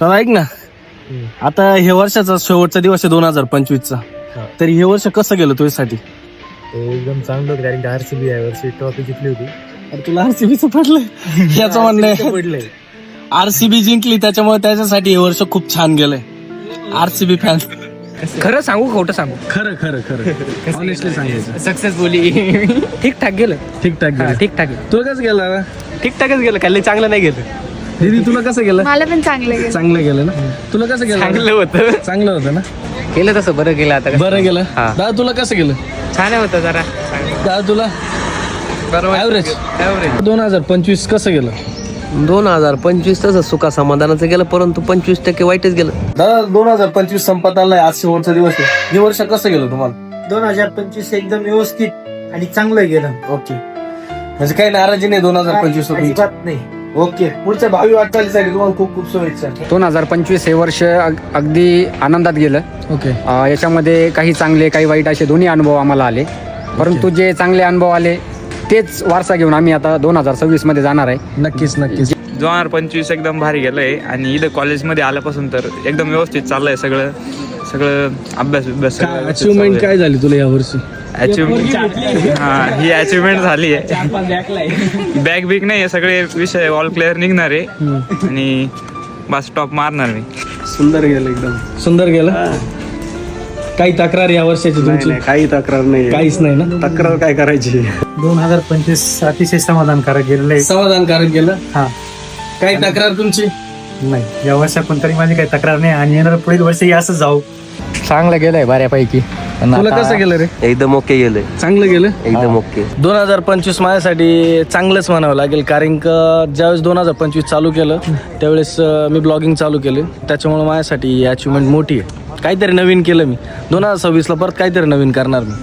तर ऐक ना, आता हे वर्षाचा शेवटचा दिवस आहे 2025चा. तर हे वर्ष कसं गेलं तुझ्यासाठी? एकदम चांगलं होतं, कारण की RCB या वर्षी ट्रॉफी जिंकली होती. अरे तुला आरसीबीचं पडलंय याचं म्हणणं आहे. पडलंय. आरसीबी जिंकली त्याच्यामुळे त्याच्यासाठी हे वर्ष खूप छान गेलंय. RCB fan. खरं सांगू खोटं सांगू? खरं खरं खरं ऑनेस्टली सांगायचं. सक्सेसफुली ठीकठाक गेलं. ठीकठाक गेलं. ठीकठाक तुला कसं गेलं ना? ठीकठाकच गेलं, काही चांगलं नाही गेलं. दीदी तुला कसं गेलं? मला पण चांगलं गेलं. चांगलं गेलं ना? तुला कसं गेलं? चांगलं होतं. चांगलं होतं ना? केलं तसं बरं गेलं आता. बरं गेलं. हा. दादा तुला कसं गेलं? छान होतं जरा. दादा तुला ॲव्हरेज. 2025 कसं गेलं? 2025 तसं सुखा समाधानाचं गेलं, परंतु 25% वाईटच गेलं. दादा 2025 संपत आलाय, आज शेवटचा दिवस आहे. हे वर्ष कसं गेलं तुम्हाला? 2025 एकदम व्यवस्थित आणि चांगलं गेलं. ओके, म्हणजे काही नाराजी नाही 2025 अजिबात नाही. ओके, पुढच्या भावी वाटचालीसाठी तुम्हाला खूप खूप शुभेच्छा. 2025 हे वर्ष अगदी आनंदात गेलं. ओके. याच्यामध्ये काही चांगले काही वाईट असे दोन्ही अनुभव आम्हाला आले, परंतु जे चांगले अनुभव आले तेच वारसा घेऊन आम्ही आता 2026 मध्ये जाणार आहे. नक्कीच नक्कीच. 2025 एकदम भारी गेलंय आणि इथं कॉलेजमध्ये आल्यापासून तर एकदम व्यवस्थित चाललंय सगळं अभ्यास अचिव्हमेंट काय झाली तुला या वर्षी? ही अचिव्हमेंट झाली आहे. बॅग बिग नाही, सगळे विषय ऑल क्लिअर निघणार आहे आणि बस टॉप मारणार मी. सुंदर गेलं, एकदम सुंदर गेलं. काही तक्रार या वर्षाची तुमची? काही तक्रार नाही, काहीच नाही ना? तक्रार काय करायची. 2025 अतिशय समाधानकारक गेलेलं आहे. समाधानकारक गेलं. हा, काही तक्रार तुमची? नाही, या वर्षातून तरी माझी काही तक्रार नाही आणि येणार पुढील वर्षी असं जाऊ. चांगलं गेलंय बऱ्यापैकी. तुला कसं गेलं रे? एकदम ओके गेलंय, चांगलं गेलं. एकदम ओके. 2025 माझ्यासाठी चांगलंच म्हणावं लागेल, कारण का ज्यावेळेस 2025 चालू केलं त्यावेळेस मी ब्लॉगिंग चालू केले, त्याच्यामुळे माझ्यासाठी ही अचिव्हमेंट मोठी आहे. काहीतरी नवीन केलं मी. 2026ला परत काहीतरी नवीन करणार मी.